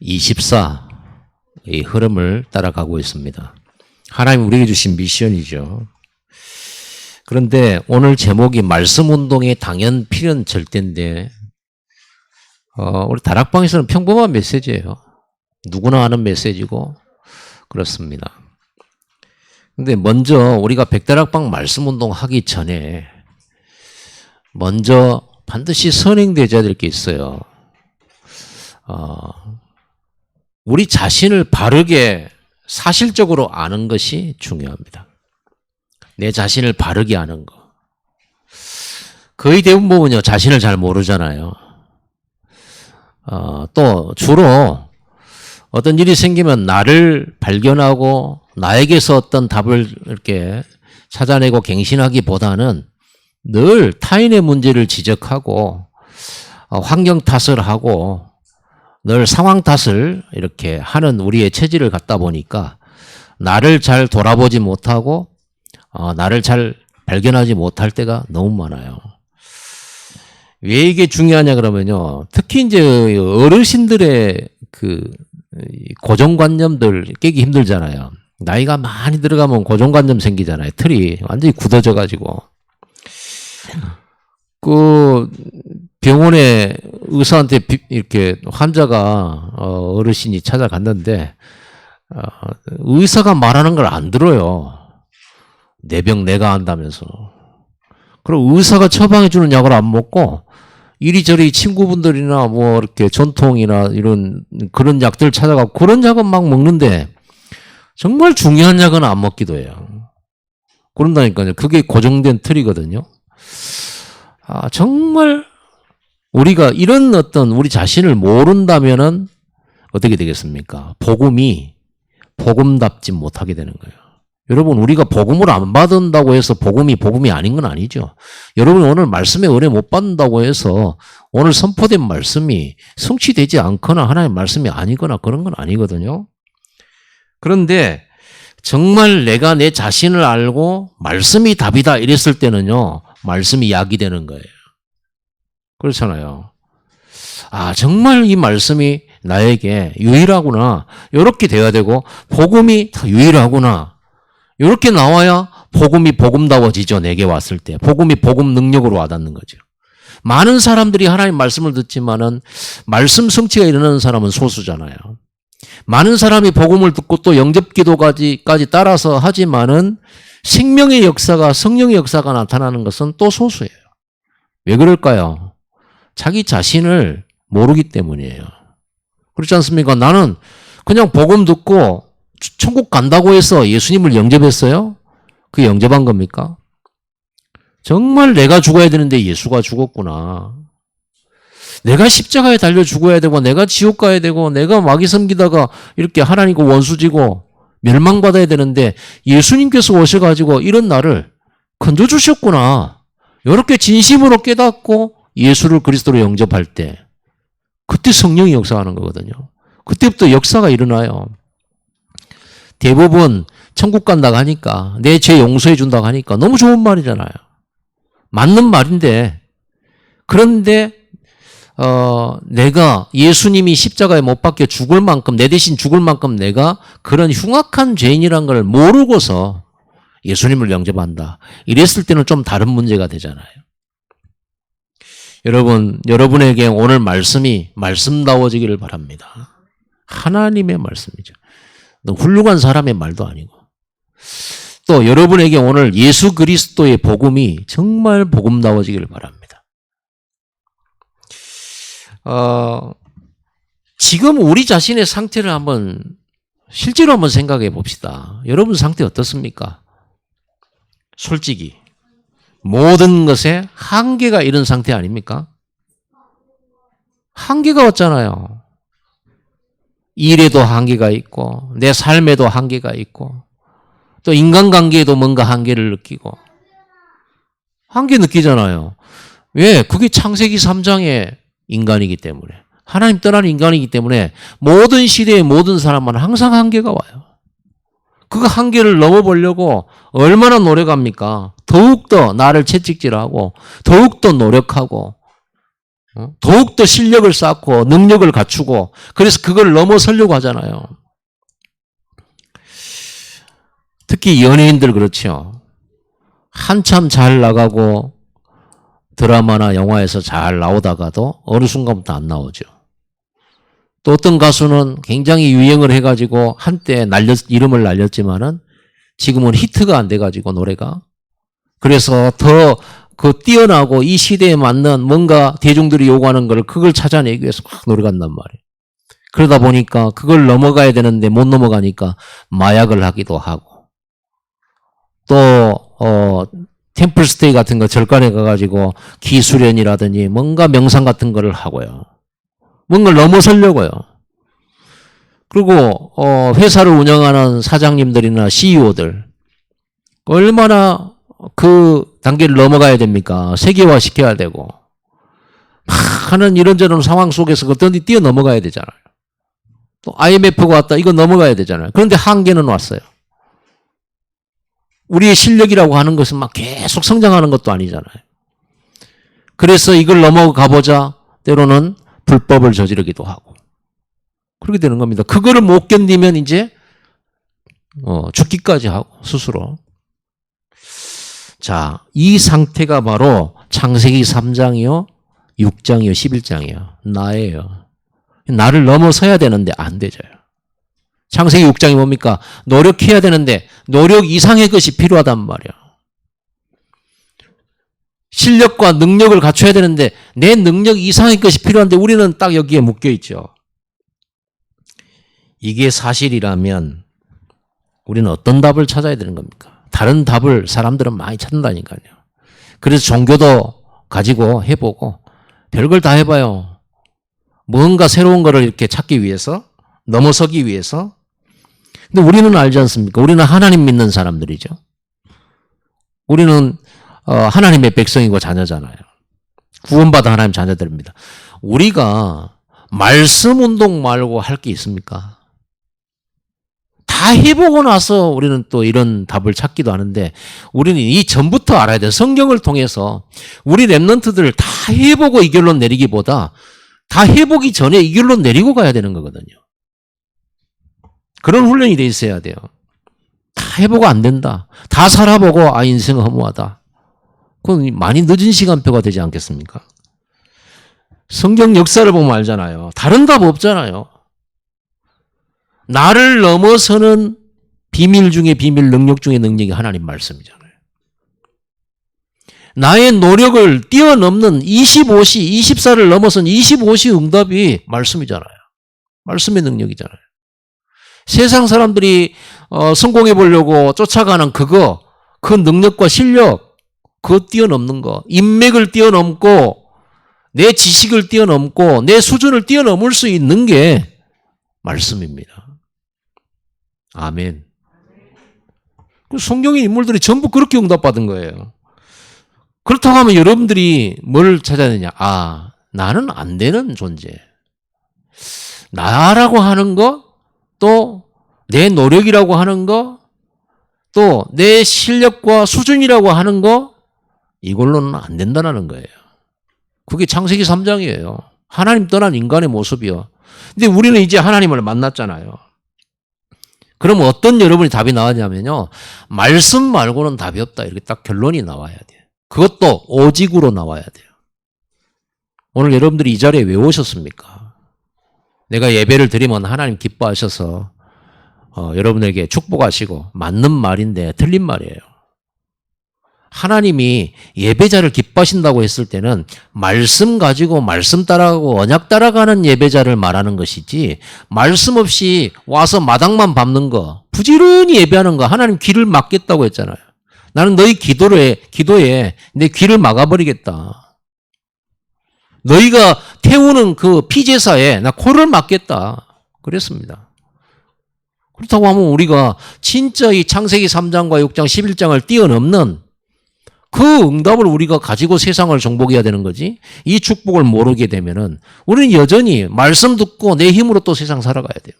24의 흐름을 따라가고 있습니다. 하나님 우리에게 주신 미션이죠. 그런데 오늘 제목이 말씀운동의 당연 필연 절대인데 우리 다락방에서는 평범한 메시지예요. 누구나 아는 메시지고 그렇습니다. 근데 먼저 우리가 백다락방 말씀운동 하기 전에 먼저 반드시 선행되어야 될 게 있어요. 우리 자신을 바르게 사실적으로 아는 것이 중요합니다. 내 자신을 바르게 아는 거. 거의 대부분 보면요, 자신을 잘 모르잖아요. 또 주로 어떤 일이 생기면 나를 발견하고 나에게서 어떤 답을 이렇게 찾아내고 갱신하기보다는 늘 타인의 문제를 지적하고 환경 탓을 하고 늘 상황 탓을 이렇게 하는 우리의 체질을 갖다 보니까 나를 잘 돌아보지 못하고 나를 잘 발견하지 못할 때가 너무 많아요. 왜 이게 중요하냐 그러면요. 특히 이제 어르신들의 그 고정관념들 깨기 힘들잖아요. 나이가 많이 들어가면 고정관념 생기잖아요. 틀이 완전히 굳어져 가지고. 그 병원에 의사한테 이렇게 환자가 어르신이 찾아갔는데 의사가 말하는 걸 안 들어요. 내 병 내가 안다면서. 그리고 의사가 처방해 주는 약을 안 먹고 이리저리 친구분들이나 뭐 이렇게 전통이나 이런 그런 약들 찾아가고 그런 약은 막 먹는데 정말 중요한 약은 안 먹기도 해요. 그런다니까요. 그게 고정된 틀이거든요. 정말 우리가 이런 어떤 우리 자신을 모른다면은 어떻게 되겠습니까? 복음이 복음답지 못하게 되는 거예요. 여러분, 우리가 복음을 안 받는다고 해서 복음이 아닌 건 아니죠. 여러분, 오늘 말씀에 은혜 못 받는다고 해서 오늘 선포된 말씀이 성취되지 않거나 하나님의 말씀이 아니거나 그런 건 아니거든요. 그런데 정말 내가 내 자신을 알고 말씀이 답이다 이랬을 때는요, 말씀이 약이 되는 거예요. 그렇잖아요. 정말 이 말씀이 나에게 유일하구나. 이렇게 돼야 되고, 복음이 다 유일하구나. 이렇게 나와야 복음이 복음다워지죠. 내게 왔을 때. 복음이 복음 능력으로 와닿는 거죠. 많은 사람들이 하나님 말씀을 듣지만은 말씀 성취가 일어나는 사람은 소수잖아요. 많은 사람이 복음을 듣고 또 영접 기도까지 따라서 하지만은 생명의 역사가, 성령의 역사가 나타나는 것은 또 소수예요. 왜 그럴까요? 자기 자신을 모르기 때문이에요. 그렇지 않습니까? 나는 그냥 복음 듣고 천국 간다고 해서 예수님을 영접했어요? 그게 영접한 겁니까? 정말 내가 죽어야 되는데 예수가 죽었구나. 내가 십자가에 달려 죽어야 되고 내가 지옥 가야 되고 내가 마귀 섬기다가 이렇게 하나님과 원수지고 멸망받아야 되는데 예수님께서 오셔가지고 이런 나를 건져주셨구나. 이렇게 진심으로 깨닫고 예수를 그리스도로 영접할 때 그때 성령이 역사하는 거거든요. 그때부터 역사가 일어나요. 대부분 천국 간다고 하니까 내 죄 용서해 준다고 하니까 너무 좋은 말이잖아요. 맞는 말인데 그런데 내가 예수님이 십자가에 못 박혀 죽을 만큼 내 대신 죽을 만큼 내가 그런 흉악한 죄인이란 걸 모르고서 예수님을 영접한다. 이랬을 때는 좀 다른 문제가 되잖아요. 여러분에게 오늘 말씀이 말씀다워지기를 바랍니다. 하나님의 말씀이죠. 훌륭한 사람의 말도 아니고. 또 여러분에게 오늘 예수 그리스도의 복음이 정말 복음다워지기를 바랍니다. 지금 우리 자신의 상태를 실제로 한번 생각해 봅시다. 여러분 상태 어떻습니까? 솔직히. 모든 것에 한계가 이런 상태 아닙니까? 한계가 왔잖아요. 일에도 한계가 있고 내 삶에도 한계가 있고 또 인간관계에도 뭔가 한계를 느끼고 한계 느끼잖아요. 왜? 그게 창세기 3장의 인간이기 때문에 하나님 떠난 인간이기 때문에 모든 시대의 모든 사람은 항상 한계가 와요. 그 한계를 넘어보려고 얼마나 노력합니까? 더욱더 나를 채찍질하고 더욱더 노력하고 더욱더 실력을 쌓고 능력을 갖추고 그래서 그걸 넘어서려고 하잖아요. 특히 연예인들 그렇죠. 한참 잘 나가고 드라마나 영화에서 잘 나오다가도 어느 순간부터 안 나오죠. 또 어떤 가수는 굉장히 유행을 해가지고 한때 이름을 날렸지만은 지금은 히트가 안 돼가지고 노래가. 그래서 더 그 뛰어나고 이 시대에 맞는 뭔가 대중들이 요구하는 걸 그걸 찾아내기 위해서 막 노력한단 말이에요. 그러다 보니까 그걸 넘어가야 되는데 못 넘어가니까 마약을 하기도 하고 또 템플스테이 같은 거 절간에 가가지고 기수련이라든지 뭔가 명상 같은 거를 하고요. 뭔가를 넘어서려고요. 그리고 회사를 운영하는 사장님들이나 CEO들 얼마나 그 단계를 넘어가야 됩니까? 세계화 시켜야 되고 막 하는 이런저런 상황 속에서 어떤 데 뛰어넘어가야 되잖아요. 또 IMF가 왔다 이거 넘어가야 되잖아요. 그런데 한계는 왔어요. 우리의 실력이라고 하는 것은 막 계속 성장하는 것도 아니잖아요. 그래서 이걸 넘어가 보자 때로는 불법을 저지르기도 하고 그렇게 되는 겁니다. 그거를 못 견디면 이제 죽기까지 하고 스스로. 자, 이 상태가 바로 창세기 3장이요, 6장이요, 11장이요. 나예요. 나를 넘어서야 되는데 안 되져요. 창세기 6장이 뭡니까? 노력해야 되는데 노력 이상의 것이 필요하단 말이야. 실력과 능력을 갖춰야 되는데 내 능력 이상의 것이 필요한데 우리는 딱 여기에 묶여 있죠. 이게 사실이라면 우리는 어떤 답을 찾아야 되는 겁니까? 다른 답을 사람들은 많이 찾는다니까요. 그래서 종교도 가지고 해보고 별걸 다 해봐요. 뭔가 새로운 거를 이렇게 찾기 위해서, 넘어서기 위해서. 근데 우리는 알지 않습니까? 우리는 하나님 믿는 사람들이죠. 우리는 하나님의 백성이고 자녀잖아요. 구원받은 하나님 자녀들입니다. 우리가 말씀 운동 말고 할 게 있습니까? 다 해보고 나서 우리는 또 이런 답을 찾기도 하는데 우리는 이 전부터 알아야 돼요. 성경을 통해서 우리 랩런트들을 다 해보고 이 결론 내리기보다 다 해보기 전에 이 결론 내리고 가야 되는 거거든요. 그런 훈련이 돼 있어야 돼요. 다 해보고 안 된다. 다 살아보고 인생은 허무하다. 그건 많이 늦은 시간표가 되지 않겠습니까? 성경 역사를 보면 알잖아요. 다른 답 없잖아요. 나를 넘어서는 비밀 중에 비밀, 능력 중에 능력이 하나님 말씀이잖아요. 나의 노력을 뛰어넘는 25시, 24를 넘어선 25시 응답이 말씀이잖아요. 말씀의 능력이잖아요. 세상 사람들이 성공해 보려고 쫓아가는 그 능력과 실력, 그거 뛰어넘는 거, 인맥을 뛰어넘고 내 지식을 뛰어넘고 내 수준을 뛰어넘을 수 있는 게 말씀입니다. 아멘. 성경의 인물들이 전부 그렇게 응답받은 거예요. 그렇다고 하면 여러분들이 뭘 찾아야 되냐? 나는 안 되는 존재. 나라고 하는 거, 또 내 노력이라고 하는 거, 또 내 실력과 수준이라고 하는 거, 이걸로는 안 된다는 거예요. 그게 창세기 3장이에요. 하나님 떠난 인간의 모습이요. 근데 우리는 이제 하나님을 만났잖아요. 그럼 어떤 여러분이 답이 나왔냐면요. 말씀 말고는 답이 없다. 이렇게 딱 결론이 나와야 돼요. 그것도 오직으로 나와야 돼요. 오늘 여러분들이 이 자리에 왜 오셨습니까? 내가 예배를 드리면 하나님 기뻐하셔서 여러분에게 축복하시고 맞는 말인데 틀린 말이에요. 하나님이 예배자를 기뻐하신다고 했을 때는 말씀 가지고 말씀 따라가고 언약 따라가는 예배자를 말하는 것이지 말씀 없이 와서 마당만 밟는 거 부지런히 예배하는 거 하나님 귀를 막겠다고 했잖아요. 나는 너희 기도에 내 귀를 막아버리겠다. 너희가 태우는 그 피제사에 나 코를 막겠다. 그랬습니다. 그렇다고 하면 우리가 진짜 이 창세기 3장과 6장 11장을 뛰어넘는 그 응답을 우리가 가지고 세상을 정복해야 되는 거지. 이 축복을 모르게 되면은 우리는 여전히 말씀 듣고 내 힘으로 또 세상 살아가야 돼요.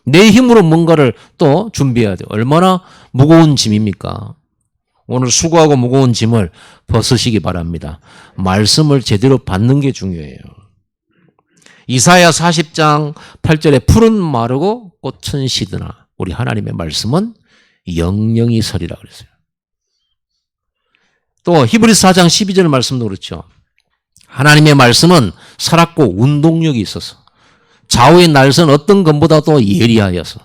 내 힘으로 뭔가를 또 준비해야 돼요. 얼마나 무거운 짐입니까? 오늘 수고하고 무거운 짐을 벗으시기 바랍니다. 말씀을 제대로 받는 게 중요해요. 이사야 40장 8절에 풀은 마르고 꽃은 시드나 우리 하나님의 말씀은 영영이 서리라 그랬어요. 또 히브리서 4장 12절 말씀도 그렇죠. 하나님의 말씀은 살았고 운동력이 있어서 좌우의 날선 어떤 것보다도 예리하여서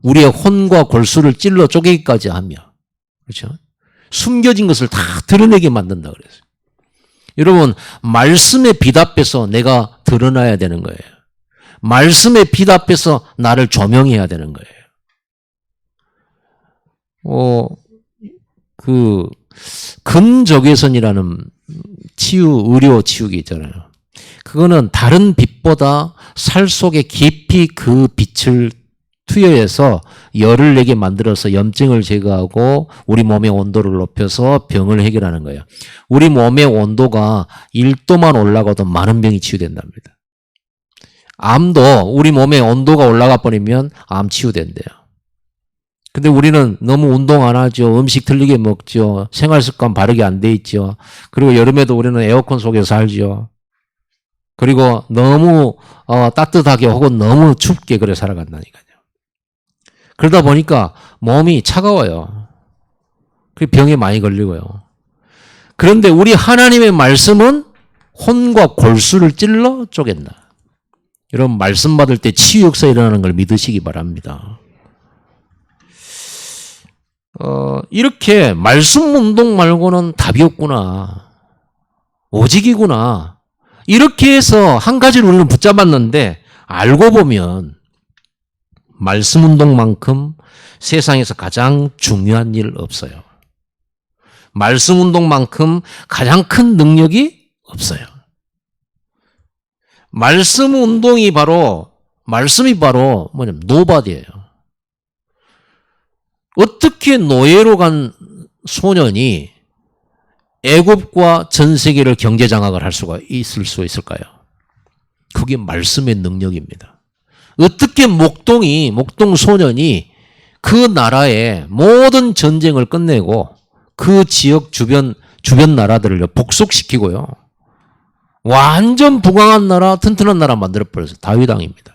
우리의 혼과 골수를 찔러 쪼개기까지 하며 그렇죠? 숨겨진 것을 다 드러내게 만든다 그랬어요. 여러분 말씀의 빛 앞에서 내가 드러나야 되는 거예요. 말씀의 빛 앞에서 나를 조명해야 되는 거예요. 근적외선이라는 의료 치유기 있잖아요. 그거는 다른 빛보다 살 속에 깊이 그 빛을 투여해서 열을 내게 만들어서 염증을 제거하고 우리 몸의 온도를 높여서 병을 해결하는 거예요. 우리 몸의 온도가 1도만 올라가도 많은 병이 치유된답니다. 암도 우리 몸의 온도가 올라가 버리면 암 치유된대요. 근데 우리는 너무 운동 안 하죠. 음식 틀리게 먹죠. 생활습관 바르게 안 돼 있죠. 그리고 여름에도 우리는 에어컨 속에 살죠. 그리고 너무 따뜻하게 혹은 너무 춥게 그래 살아간다니까요. 그러다 보니까 몸이 차가워요. 그 병에 많이 걸리고요. 그런데 우리 하나님의 말씀은 혼과 골수를 찔러 쪼갠다. 여러분 말씀 받을 때 치유 역사 일어나는 걸 믿으시기 바랍니다. 이렇게 말씀 운동 말고는 답이 없구나. 오직이구나. 이렇게 해서 한 가지를 우리는 붙잡았는데 알고 보면 말씀 운동만큼 세상에서 가장 중요한 일 없어요. 말씀 운동만큼 가장 큰 능력이 없어요. 말씀이 바로 뭐냐면 노바디예요. 어떻게 노예로 간 소년이 애굽과 전 세계를 경제 장악을 할 수가 있을까요? 그게 말씀의 능력입니다. 어떻게 목동 소년이 그 나라의 모든 전쟁을 끝내고 그 지역 주변 나라들을 복속시키고요. 완전 부강한 나라, 튼튼한 나라 만들어버렸어요. 다윗 왕입니다.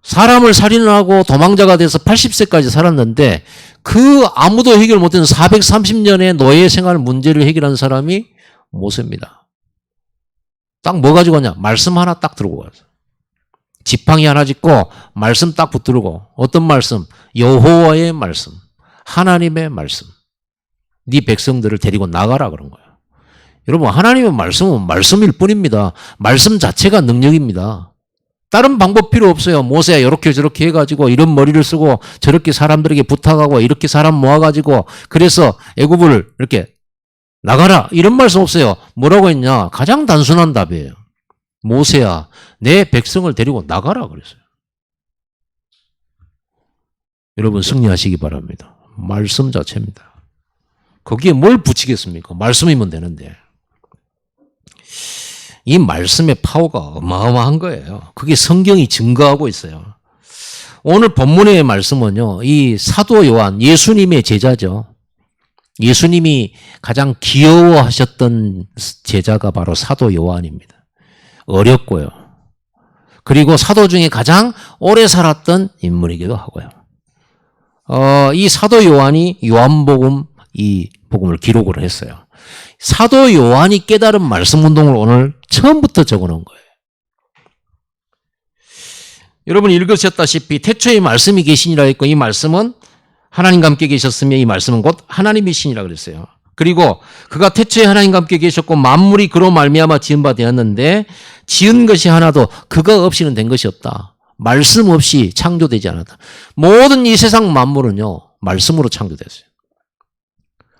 사람을 살인하고 도망자가 돼서 80세까지 살았는데 그 아무도 해결 못한 430년의 노예 생활 문제를 해결한 사람이 모세입니다. 딱 뭐 가지고 왔냐? 말씀 하나 딱 들고 왔어요. 지팡이 하나 짚고 말씀 딱 붙들고 어떤 말씀? 여호와의 말씀, 하나님의 말씀. 네 백성들을 데리고 나가라 그런 거예요. 여러분 하나님의 말씀은 말씀일 뿐입니다. 말씀 자체가 능력입니다. 다른 방법 필요 없어요. 모세야 이렇게 저렇게 해가지고 이런 머리를 쓰고 저렇게 사람들에게 부탁하고 이렇게 사람 모아가지고 그래서 애굽을 이렇게 나가라 이런 말씀 없어요. 뭐라고 했냐? 가장 단순한 답이에요. 모세야 내 백성을 데리고 나가라 그랬어요. 여러분 승리하시기 바랍니다. 말씀 자체입니다. 거기에 뭘 붙이겠습니까? 말씀이면 되는데. 이 말씀의 파워가 어마어마한 거예요. 그게 성경이 증거하고 있어요. 오늘 본문의 말씀은요. 이 사도 요한, 예수님의 제자죠. 예수님이 가장 귀여워하셨던 제자가 바로 사도 요한입니다. 어렵고요. 그리고 사도 중에 가장 오래 살았던 인물이기도 하고요. 이 사도 요한이 요한복음 이 복음을 기록을 했어요. 사도 요한이 깨달은 말씀 운동을 오늘 처음부터 적어놓은 거예요. 여러분 읽으셨다시피 태초에 말씀이 계시니라 했고 이 말씀은 하나님과 함께 계셨으며 이 말씀은 곧 하나님이시니라 그랬어요. 그리고 그가 태초에 하나님과 함께 계셨고 만물이 그로 말미암아 지은 바 되었는데 지은 것이 하나도 그가 없이는 된 것이 없다. 말씀 없이 창조되지 않았다. 모든 이 세상 만물은요 말씀으로 창조됐어요.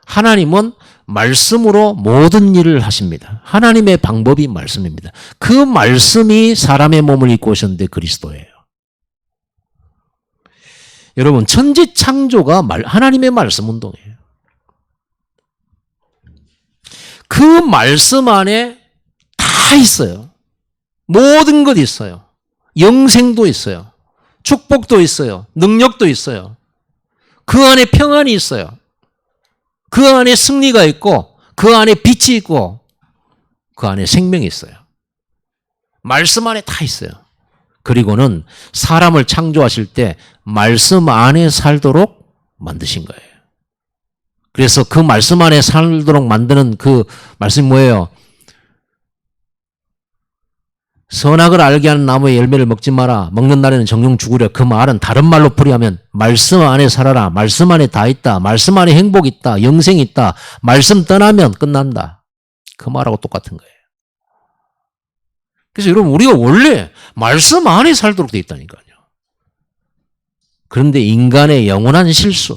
하나님은 말씀으로 모든 일을 하십니다. 하나님의 방법이 말씀입니다. 그 말씀이 사람의 몸을 입고 오셨는데 그리스도예요. 여러분 천지 창조가 하나님의 말씀 운동이에요. 그 말씀 안에 다 있어요. 모든 것 있어요. 영생도 있어요. 축복도 있어요. 능력도 있어요. 그 안에 평안이 있어요. 그 안에 승리가 있고 그 안에 빛이 있고 그 안에 생명이 있어요. 말씀 안에 다 있어요. 그리고는 사람을 창조하실 때 말씀 안에 살도록 만드신 거예요. 그래서 그 말씀 안에 살도록 만드는 그 말씀이 뭐예요? 선악을 알게 하는 나무의 열매를 먹지 마라. 먹는 날에는 정령 죽으려. 그 말은 다른 말로 풀이하면 말씀 안에 살아라. 말씀 안에 다 있다. 말씀 안에 행복이 있다. 영생이 있다. 말씀 떠나면 끝난다. 그 말하고 똑같은 거예요. 그래서 여러분 우리가 원래 말씀 안에 살도록 돼 있다니까요. 그런데 인간의 영원한 실수,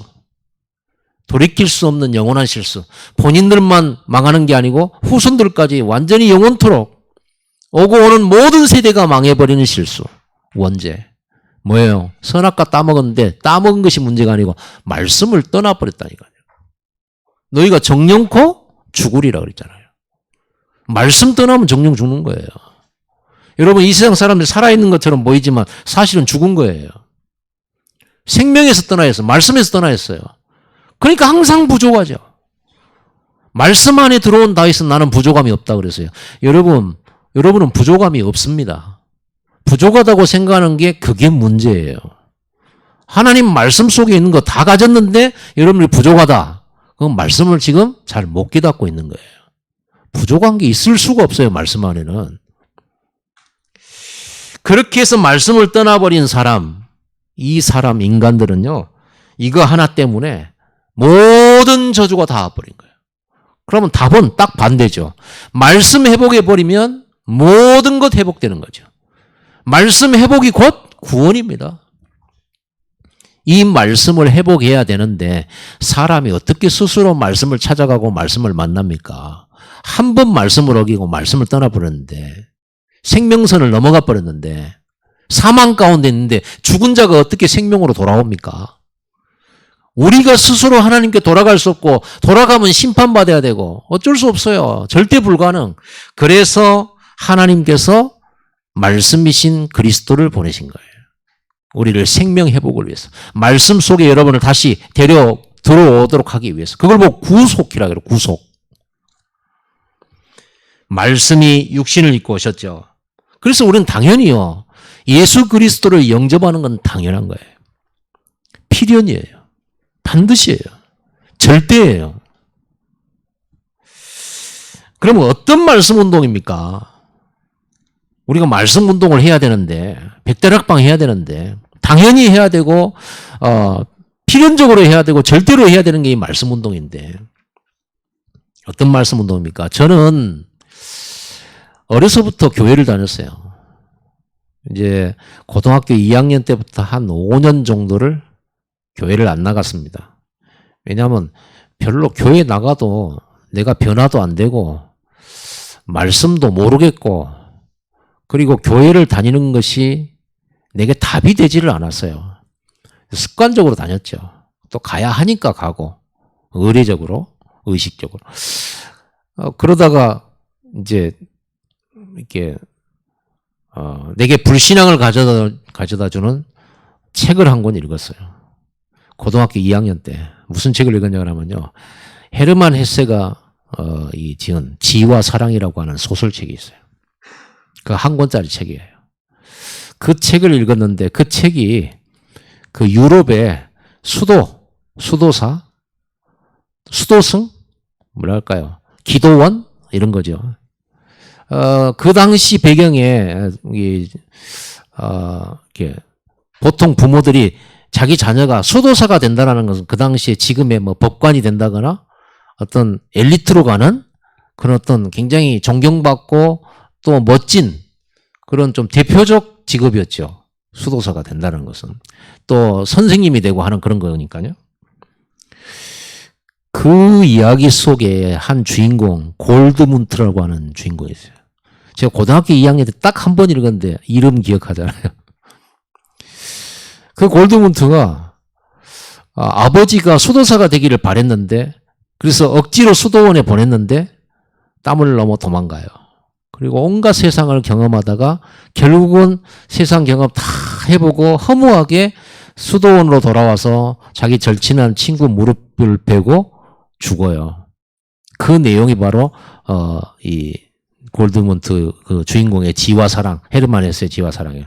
돌이킬 수 없는 영원한 실수, 본인들만 망하는 게 아니고 후손들까지 완전히 영원토록 오고 오는 모든 세대가 망해버리는 실수. 원죄. 뭐예요? 선악과 따먹었는데 따먹은 것이 문제가 아니고 말씀을 떠나버렸다니까요. 너희가 정령코 죽으리라 그랬잖아요. 말씀 떠나면 정령 죽는 거예요. 여러분 이 세상 사람들 살아있는 것처럼 보이지만 사실은 죽은 거예요. 생명에서 떠나 있어요. 말씀에서 떠나 있어요. 그러니까 항상 부족하죠. 말씀 안에 들어온 다윗은 나는 부족함이 없다 그랬어요. 여러분은 부족함이 없습니다. 부족하다고 생각하는 게 그게 문제예요. 하나님 말씀 속에 있는 거 다 가졌는데 여러분이 부족하다. 그건 말씀을 지금 잘 못 깨닫고 있는 거예요. 부족한 게 있을 수가 없어요. 말씀 안에는. 그렇게 해서 말씀을 떠나버린 사람, 이 사람 인간들은요. 이거 하나 때문에 모든 저주가 다 와버린 거예요. 그러면 답은 딱 반대죠. 말씀 회복해버리면 모든 것 회복되는 거죠. 말씀 회복이 곧 구원입니다. 이 말씀을 회복해야 되는데 사람이 어떻게 스스로 말씀을 찾아가고 말씀을 만납니까? 한 번 말씀을 어기고 말씀을 떠나버렸는데 생명선을 넘어가 버렸는데 사망 가운데 있는데 죽은 자가 어떻게 생명으로 돌아옵니까? 우리가 스스로 하나님께 돌아갈 수 없고 돌아가면 심판받아야 되고 어쩔 수 없어요. 절대 불가능. 그래서 하나님께서 말씀이신 그리스도를 보내신 거예요. 우리를 생명 회복을 위해서. 말씀 속에 여러분을 다시 들어오도록 하기 위해서. 그걸 보고 구속이라고 해요. 구속. 말씀이 육신을 입고 오셨죠. 그래서 우리는 당연히요. 예수 그리스도를 영접하는 건 당연한 거예요. 필연이에요. 반드시예요. 절대예요. 그러면 어떤 말씀 운동입니까? 우리가 말씀 운동을 해야 되는데 백대락방 해야 되는데 당연히 해야 되고 필연적으로 해야 되고 절대로 해야 되는 게 이 말씀 운동인데 어떤 말씀 운동입니까? 저는 어려서부터 교회를 다녔어요. 이제 고등학교 2학년 때부터 한 5년 정도를 교회를 안 나갔습니다. 왜냐하면 별로 교회 나가도 내가 변화도 안 되고 말씀도 모르겠고 그리고 교회를 다니는 것이 내게 답이 되지를 않았어요. 습관적으로 다녔죠. 또 가야 하니까 가고 의례적으로 의식적으로 그러다가 이제 이렇게 내게 불신앙을 가져다 주는 책을 한 권 읽었어요. 고등학교 2학년 때 무슨 책을 읽었냐 하면요. 헤르만 헤세가 지은 지와 사랑이라고 하는 소설책이 있어요. 그 한 권짜리 책이에요. 그 책을 읽었는데 그 책이 그 유럽의 수도사, 수도승, 뭐랄까요, 기도원 이런 거죠. 그 당시 배경에 이렇게 보통 부모들이 자기 자녀가 수도사가 된다는 것은 그 당시에 지금의 뭐 법관이 된다거나 어떤 엘리트로 가는 그런 어떤 굉장히 존경받고 또 멋진 그런 좀 대표적 직업이었죠. 수도사가 된다는 것은. 또 선생님이 되고 하는 그런 거니까요. 그 이야기 속에 한 주인공, 골드문트라고 하는 주인공이 있어요. 제가 고등학교 2학년 때 딱 한 번 읽었는데 이름 기억하잖아요. 그 골드문트가 아버지가 수도사가 되기를 바랬는데 그래서 억지로 수도원에 보냈는데 땀을 넘어 도망가요. 그리고 온갖 세상을 경험하다가 결국은 세상 경험 다 해보고 허무하게 수도원으로 돌아와서 자기 절친한 친구 무릎을 베고 죽어요. 그 내용이 바로 이 골드먼트 그 주인공의 지와 사랑, 헤르만 헤세의 지와 사랑이에요.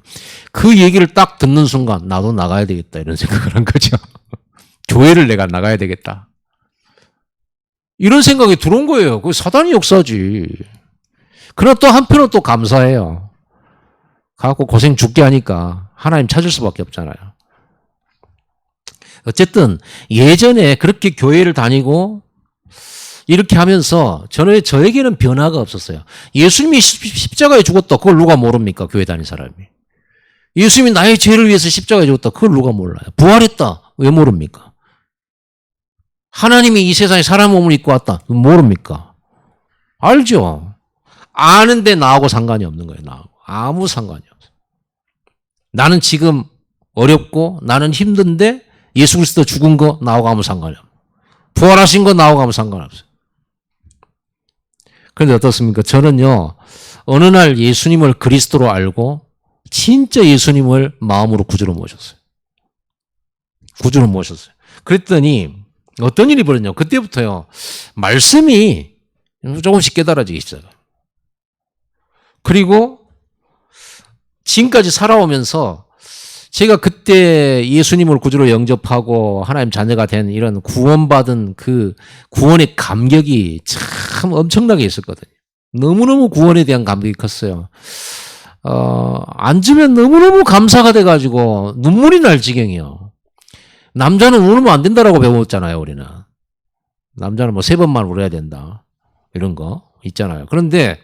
그 얘기를 딱 듣는 순간 나도 나가야 되겠다 이런 생각을 한 거죠. 교회를 내가 나가야 되겠다. 이런 생각이 들어온 거예요. 그 사단이 역사지. 그러나 또 한편은 또 감사해요. 가갖고 고생 죽게 하니까 하나님 찾을 수밖에 없잖아요. 어쨌든 예전에 그렇게 교회를 다니고 이렇게 하면서 저에게는 변화가 없었어요. 예수님이 십자가에 죽었다. 그걸 누가 모릅니까? 교회 다닌 사람이. 예수님이 나의 죄를 위해서 십자가에 죽었다. 그걸 누가 몰라요? 부활했다. 왜 모릅니까? 하나님이 이 세상에 사람 몸을 입고 왔다. 모릅니까? 알죠. 아는데 나하고 상관이 없는 거예요. 나하고. 아무 상관이 없어요. 나는 지금 어렵고 나는 힘든데 예수 그리스도 죽은 거 나하고 아무 상관이 없어요. 부활하신 거 나하고 아무 상관없어요. 그런데 어떻습니까? 저는요, 어느 날 예수님을 그리스도로 알고 진짜 예수님을 마음으로 구주로 모셨어요. 구주로 모셨어요. 그랬더니 어떤 일이 벌어졌냐면 그때부터요, 말씀이 조금씩 깨달아지기 시작해요. 그리고 지금까지 살아오면서 제가 그때 예수님을 구주로 영접하고 하나님 자녀가 된 이런 구원받은 그 구원의 감격이 참 엄청나게 있었거든요. 너무너무 구원에 대한 감격이 컸어요. 앉으면 너무너무 감사가 돼가지고 눈물이 날 지경이요. 남자는 울면 안 된다라고 배웠잖아요, 우리는. 남자는 뭐 3번만 울어야 된다. 이런 거 있잖아요. 그런데,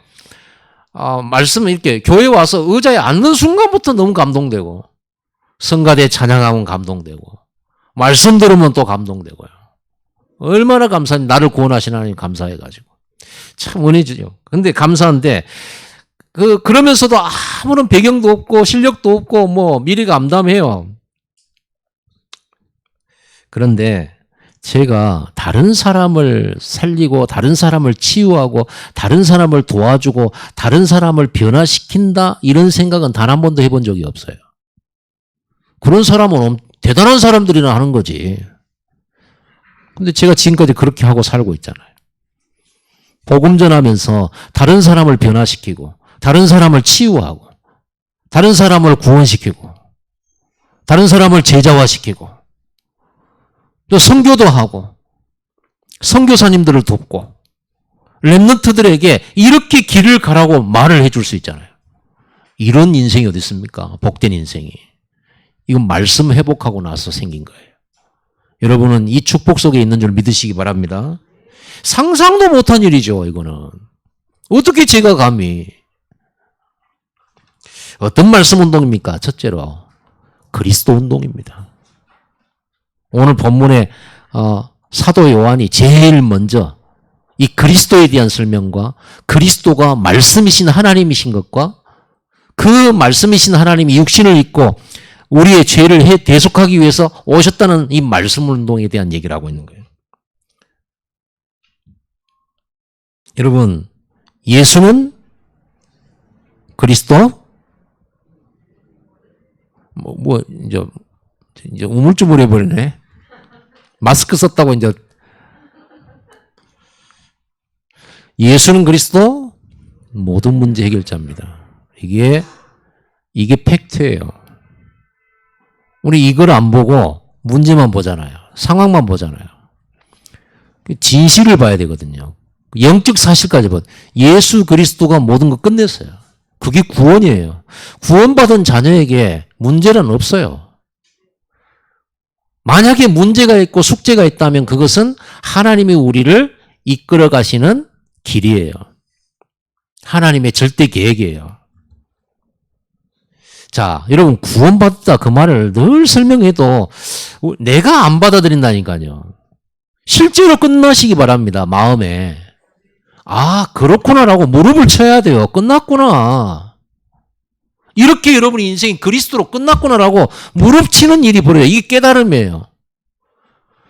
말씀은 이렇게 교회 와서 의자에 앉는 순간부터 너무 감동되고, 성가대 찬양하면 감동되고, 말씀 들으면 또 감동되고요. 얼마나 감사한지, 나를 구원하신 하나님 감사해가지고. 참 은혜죠. 근데 감사한데, 그러면서도 아무런 배경도 없고, 실력도 없고, 뭐, 미래가 암담해요. 그런데 제가 다른 사람을 살리고, 다른 사람을 치유하고, 다른 사람을 도와주고, 다른 사람을 변화시킨다? 이런 생각은 단 한 번도 해본 적이 없어요. 그런 사람은 대단한 사람들이나 하는 거지. 근데 제가 지금까지 그렇게 하고 살고 있잖아요. 복음 전하면서 다른 사람을 변화시키고, 다른 사람을 치유하고, 다른 사람을 구원시키고, 다른 사람을 제자화시키고, 또 선교도 하고, 선교사님들을 돕고, 랩런트들에게 이렇게 길을 가라고 말을 해줄 수 있잖아요. 이런 인생이 어디 있습니까? 복된 인생이. 이건 말씀 회복하고 나서 생긴 거예요. 여러분은 이 축복 속에 있는 줄 믿으시기 바랍니다. 상상도 못한 일이죠, 이거는. 어떻게 제가 감히. 어떤 말씀 운동입니까? 첫째로 그리스도 운동입니다. 오늘 본문에 사도 요한이 제일 먼저 이 그리스도에 대한 설명과 그리스도가 말씀이신 하나님이신 것과 그 말씀이신 하나님이 육신을 입고 우리의 죄를 대속하기 위해서 오셨다는 이 말씀 운동에 대한 얘기를 하고 있는 거예요. 여러분, 예수는 그리스도? 이제 우물쭈물 해버리네. 마스크 썼다고 이제. 예수는 그리스도 모든 문제 해결자입니다. 이게 팩트예요. 우리 이걸 안 보고 문제만 보잖아요. 상황만 보잖아요. 진실을 봐야 되거든요. 영적 사실까지 봐. 예수 그리스도가 모든 거 끝냈어요. 그게 구원이에요. 구원받은 자녀에게 문제는 없어요. 만약에 문제가 있고 숙제가 있다면 그것은 하나님이 우리를 이끌어 가시는 길이에요. 하나님의 절대 계획이에요. 자, 여러분 구원받았다 그 말을 늘 설명해도 내가 안 받아들인다니까요. 실제로 끝나시기 바랍니다. 마음에. 아, 그렇구나라고 무릎을 쳐야 돼요. 끝났구나. 이렇게 여러분의 인생이 그리스도로 끝났구나라고 무릎 치는 일이 벌어요. 이게 깨달음이에요.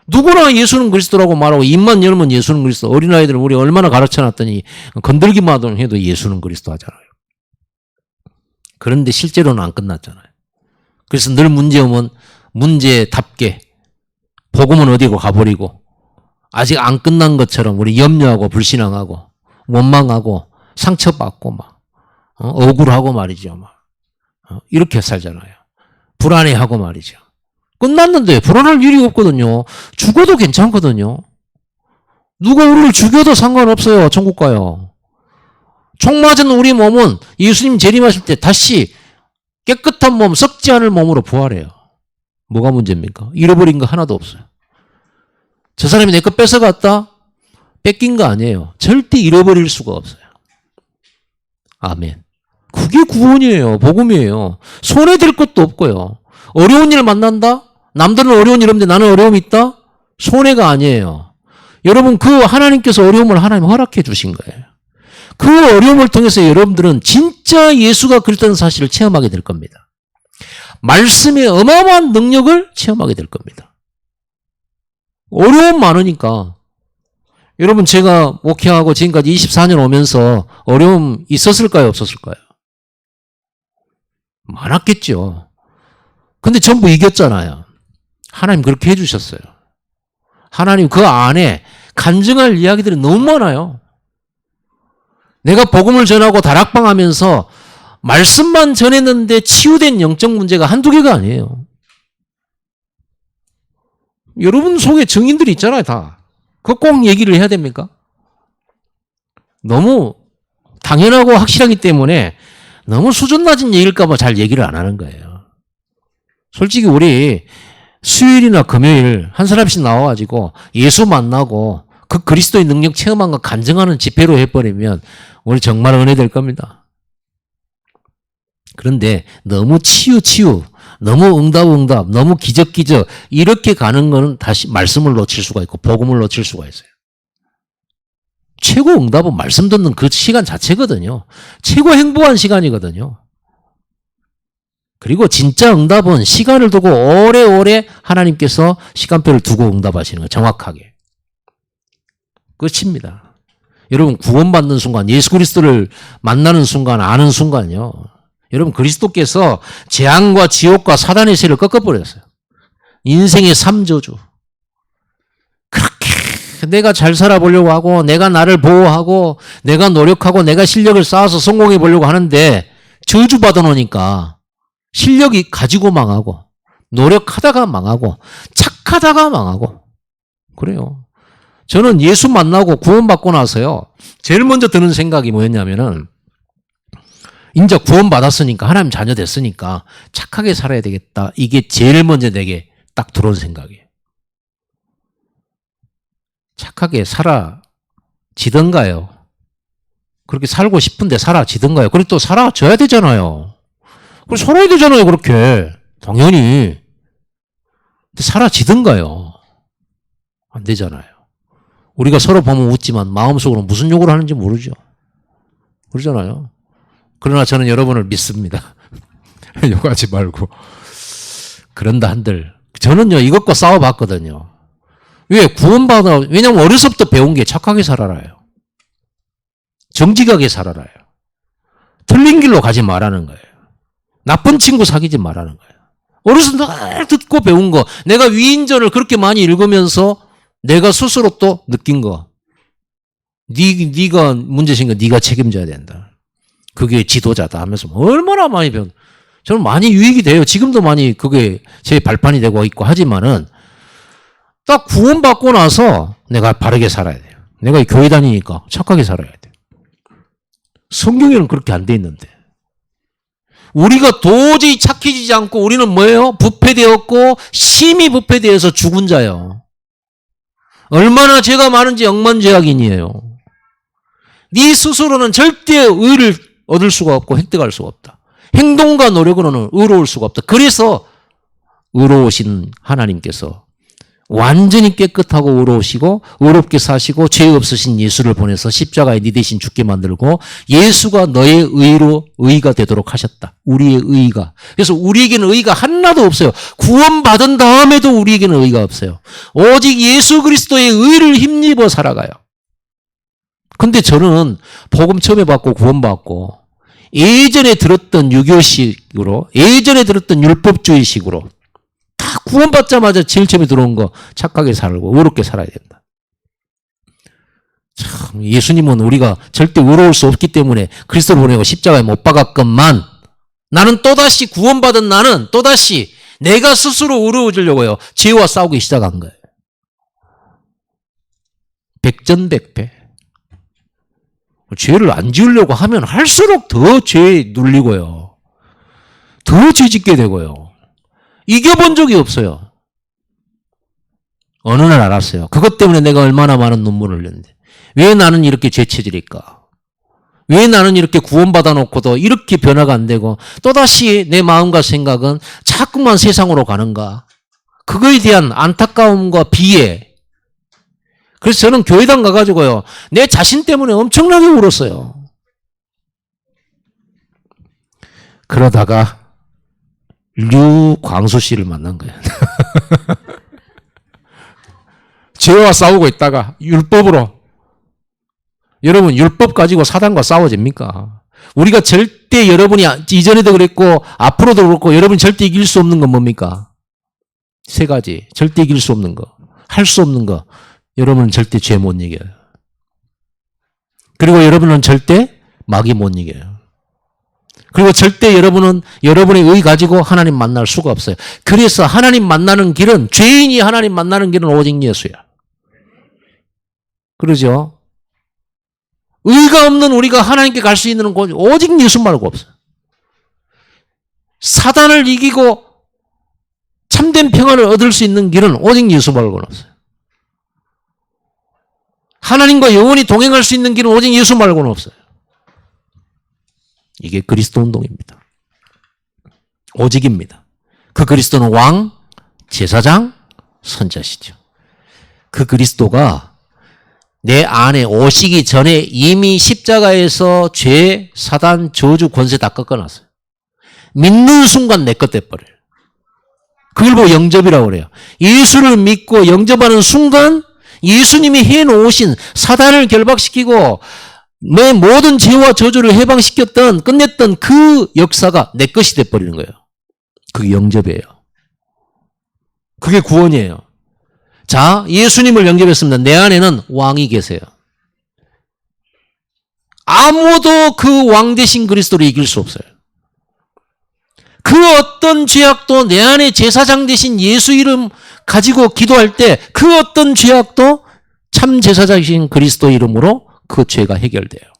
누구나 예수는 그리스도라고 말하고 입만 열면 예수는 그리스도. 어린아이들은 우리 얼마나 가르쳐놨더니 건들기만 해도 예수는 그리스도 하잖아요. 그런데 실제로는 안 끝났잖아요. 그래서 늘 문제 오면 문제답게 복음은 어디고 가버리고 아직 안 끝난 것처럼 우리 염려하고 불신앙하고 원망하고 상처받고 막 억울하고 말이죠. 막 이렇게 살잖아요. 불안해하고 말이죠. 끝났는데 불안할 일이 없거든요. 죽어도 괜찮거든요. 누가 우리를 죽여도 상관없어요. 천국 가요. 총 맞은 우리 몸은 예수님 재림하실 때 다시 깨끗한 몸, 썩지 않을 몸으로 부활해요. 뭐가 문제입니까? 잃어버린 거 하나도 없어요. 저 사람이 내 거 뺏어갔다? 뺏긴 거 아니에요. 절대 잃어버릴 수가 없어요. 아멘. 그게 구원이에요. 복음이에요. 손해될 것도 없고요. 어려운 일 만난다? 남들은 어려운 일 없는데 나는 어려움이 있다? 손해가 아니에요. 여러분, 그 하나님께서 어려움을 하나님 허락해 주신 거예요. 그 어려움을 통해서 여러분들은 진짜 예수가 그랬다는 사실을 체험하게 될 겁니다. 말씀의 어마어마한 능력을 체험하게 될 겁니다. 어려움 많으니까. 여러분, 제가 목회하고 지금까지 24년 오면서 어려움 있었을까요? 없었을까요? 많았겠죠. 근데 전부 이겼잖아요. 하나님 그렇게 해주셨어요. 하나님 그 안에 간증할 이야기들이 너무 많아요. 내가 복음을 전하고 다락방 하면서 말씀만 전했는데 치유된 영적 문제가 한두 개가 아니에요. 여러분 속에 증인들이 있잖아요, 다. 그거 꼭 얘기를 해야 됩니까? 너무 당연하고 확실하기 때문에 너무 수준 낮은 얘기일까봐 잘 얘기를 안 하는 거예요. 솔직히 우리 수요일이나 금요일 한 사람씩 나와가지고 예수 만나고 그 그리스도의 능력 체험한 거 간증하는 집회로 해버리면 우리 정말 은혜 될 겁니다. 그런데 너무 치유, 너무 응답, 너무 기적 이렇게 가는 거는 다시 말씀을 놓칠 수가 있고 복음을 놓칠 수가 있어요. 최고 응답은 말씀 듣는 그 시간 자체거든요. 최고 행복한 시간이거든요. 그리고 진짜 응답은 시간을 두고 오래오래 하나님께서 시간표를 두고 응답하시는 거예요. 정확하게. 끝입니다. 여러분 구원받는 순간, 예수 그리스도를 만나는 순간, 아는 순간요. 여러분 그리스도께서 재앙과 지옥과 사단의 세를 꺾어버렸어요. 인생의 3저주. 그렇게 내가 잘 살아보려고 하고 내가 나를 보호하고 내가 노력하고 내가 실력을 쌓아서 성공해 보려고 하는데 저주받아 놓으니까 실력이 가지고 망하고 노력하다가 망하고 착하다가 망하고 그래요. 저는 예수 만나고 구원받고 나서요. 제일 먼저 드는 생각이 뭐였냐면은 이제 구원받았으니까 하나님 자녀 됐으니까 착하게 살아야 되겠다. 이게 제일 먼저 내게 딱 들어온 생각이에요. 착하게 살아지던가요. 그렇게 살고 싶은데 살아지던가요. 그리고 또 살아줘야 되잖아요. 그리고 살아야 되잖아요. 그렇게 당연히. 근데 살아지던가요. 안 되잖아요. 우리가 서로 보면 웃지만 마음속으로 무슨 욕을 하는지 모르죠. 그러잖아요. 그러나 저는 여러분을 믿습니다. 욕하지 말고. 그런다 한들 저는요 이것과 싸워봤거든요. 왜? 왜냐면 어려서부터 배운 게 착하게 살아라요. 정직하게 살아라요. 틀린 길로 가지 말라는 거예요. 나쁜 친구 사귀지 말라는 거예요. 어려서 늘 듣고 배운 거. 내가 위인전을 그렇게 많이 읽으면서 내가 스스로 또 느낀 거. 네가 문제신 거 네가 책임져야 된다. 그게 지도자다 하면서 얼마나 많이 저는 많이 유익이 돼요. 지금도 많이 그게 제 발판이 되고 있고 하지만은 딱 구원받고 나서 내가 바르게 살아야 돼요. 내가 교회 다니니까 착하게 살아야 돼. 성경에는 그렇게 안 돼 있는데. 우리가 도저히 착해지지 않고 우리는 뭐예요? 부패되었고 심히 부패되어서 죽은 자예요. 얼마나 죄가 많은지 억만죄악인이에요. 네 스스로는 절대 의를 얻을 수가 없고 획득할 수가 없다. 행동과 노력으로는 의로울 수가 없다. 그래서 의로우신 하나님께서 완전히 깨끗하고 의로우시고 의롭게 사시고 죄 없으신 예수를 보내서 십자가에 네 대신 죽게 만들고 예수가 너의 의가 되도록 하셨다. 우리의 의가. 그래서 우리에게는 의가 하나도 없어요. 구원받은 다음에도 우리에게는 의가 없어요. 오직 예수 그리스도의 의를 힘입어 살아가요. 근데 저는 복음 처음에 받고 구원받고 예전에 들었던 유교식으로 예전에 들었던 율법주의식으로 다 구원받자마자 제일 처음에 들어온 거 착하게 살고 의롭게 살아야 된다. 참, 예수님은 우리가 절대 의로울 수 없기 때문에 그리스도를 보내고 십자가에 못 박았건만 나는 또다시 구원받은 나는 또다시 내가 스스로 의로워지려고요. 죄와 싸우기 시작한 거예요. 백전백패. 죄를 안 지으려고 하면 할수록 더 죄에 눌리고요. 더 죄 짓게 되고요. 이겨본 적이 없어요. 어느 날 알았어요. 그것 때문에 내가 얼마나 많은 눈물을 흘렸는데. 왜 나는 이렇게 죄체질일까? 왜 나는 이렇게 구원받아 놓고도 이렇게 변화가 안 되고 또다시 내 마음과 생각은 자꾸만 세상으로 가는가? 그거에 대한 안타까움과 비애. 그래서 저는 교회당 가가지고요. 내 자신 때문에 엄청나게 울었어요. 그러다가 류광수 씨를 만난 거예요. 죄와 싸우고 있다가 율법으로. 여러분 율법 가지고 사단과 싸워집니까? 우리가 절대 여러분이 이전에도 그랬고 앞으로도 그렇고 여러분이 절대 이길 수 없는 건 뭡니까? 세 가지. 절대 이길 수 없는 거. 할 수 없는 거. 여러분은 절대 죄 못 이겨요. 그리고 여러분은 절대 마귀 못 이겨요. 그리고 절대 여러분은 여러분의 의 가지고 하나님 만날 수가 없어요. 그래서 하나님 만나는 길은 죄인이 하나님 만나는 길은 오직 예수야. 그러죠? 의가 없는 우리가 하나님께 갈 수 있는 곳 오직 예수 말고 없어요. 사단을 이기고 참된 평안을 얻을 수 있는 길은 오직 예수 말고는 없어요. 하나님과 영원히 동행할 수 있는 길은 오직 예수 말고는 없어요. 이게 그리스도 운동입니다. 오직입니다. 그 그리스도는 왕, 제사장, 선자시죠. 그 그리스도가 내 안에 오시기 전에 이미 십자가에서 죄, 사단, 저주, 권세 다 꺾어놨어요. 믿는 순간 내 것 돼버려요. 그걸 보고 영접이라고 그래요. 예수를 믿고 영접하는 순간 예수님이 해놓으신 사단을 결박시키고 내 모든 죄와 저주를 해방시켰던 끝냈던 그 역사가 내 것이 돼버리는 거예요. 그게 영접이에요. 그게 구원이에요. 자, 예수님을 영접했습니다. 내 안에는 왕이 계세요. 아무도 그 왕 대신 그리스도를 이길 수 없어요. 그 어떤 죄악도 내 안에 제사장 대신 예수 이름 가지고 기도할 때 그 어떤 죄악도 참 제사장이신 그리스도 이름으로 그 죄가 해결돼요.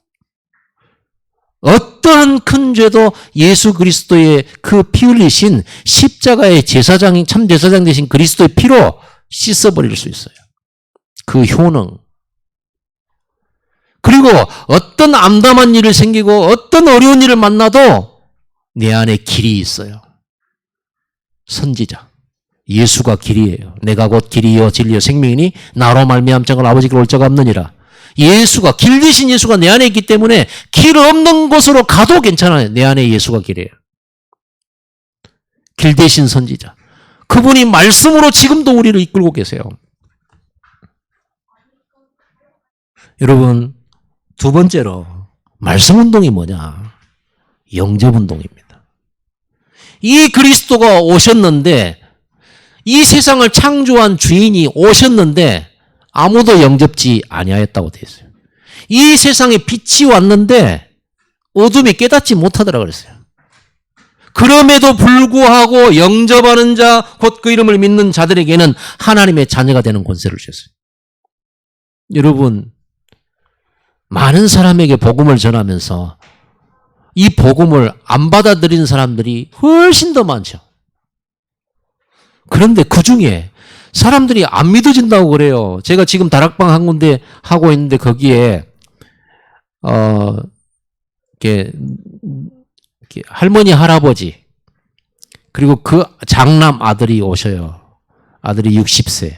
어떠한 큰 죄도 예수 그리스도의 그 피 흘리신 십자가의 제사장인 참 제사장 되신 그리스도의 피로 씻어버릴 수 있어요. 그 효능. 그리고 어떤 암담한 일이 생기고 어떤 어려운 일을 만나도 내 안에 길이 있어요. 선지자. 예수가 길이에요. 내가 곧 길이요 진리요 생명이니 나로 말미암 자가 아버지께 올 자가 없느니라. 예수가 길 대신 예수가 내 안에 있기 때문에 길 없는 곳으로 가도 괜찮아요. 내 안에 예수가 길이에요. 길 대신 선지자. 그분이 말씀으로 지금도 우리를 이끌고 계세요. 여러분, 두 번째로 말씀 운동이 뭐냐? 영접 운동입니다. 이 그리스도가 오셨는데 이 세상을 창조한 주인이 오셨는데 아무도 영접지 아니하였다고 되어 있어요. 이 세상에 빛이 왔는데 어둠이 깨닫지 못하더라 그랬어요. 그럼에도 불구하고 영접하는 자, 곧 그 이름을 믿는 자들에게는 하나님의 자녀가 되는 권세를 주셨어요. 여러분, 많은 사람에게 복음을 전하면서 이 복음을 안 받아들이는 사람들이 훨씬 더 많죠. 그런데 그 중에 사람들이 안 믿어진다고 그래요. 제가 지금 다락방 한 군데 하고 있는데 거기에 이렇게 할머니, 할아버지 그리고 그 장남 아들이 오셔요. 아들이 60세.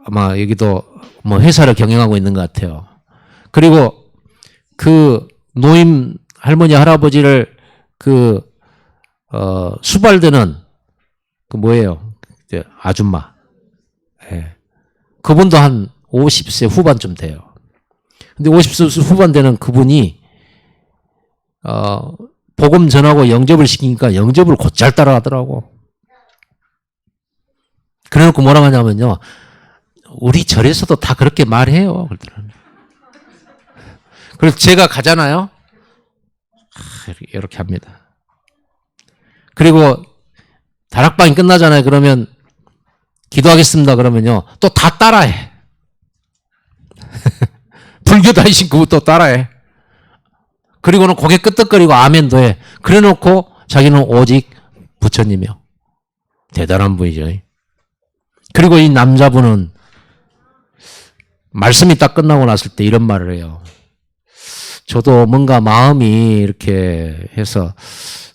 아마 여기도 뭐 회사를 경영하고 있는 것 같아요. 그리고 그 노인 할머니, 할아버지를 수발되는 그 뭐예요? 아줌마. 예. 그분도 한 50세 후반쯤 돼요. 근데 50세 후반 되는 그분이 복음 전하고 영접을 시키니까 영접을 곧잘 따라가더라고. 그래놓고 뭐라고 하냐면요. 우리 절에서도 다 그렇게 말해요. 그래서 제가 가잖아요. 이렇게 합니다. 그리고 다락방이 끝나잖아요. 그러면 기도하겠습니다. 그러면요. 또 다 따라해. 불교 다니신 그것도 따라해. 그리고는 고개 끄덕거리고 아멘도 해. 그래 놓고 자기는 오직 부처님이요. 대단한 분이죠. 그리고 이 남자분은 말씀이 딱 끝나고 났을 때 이런 말을 해요. 저도 뭔가 마음이 이렇게 해서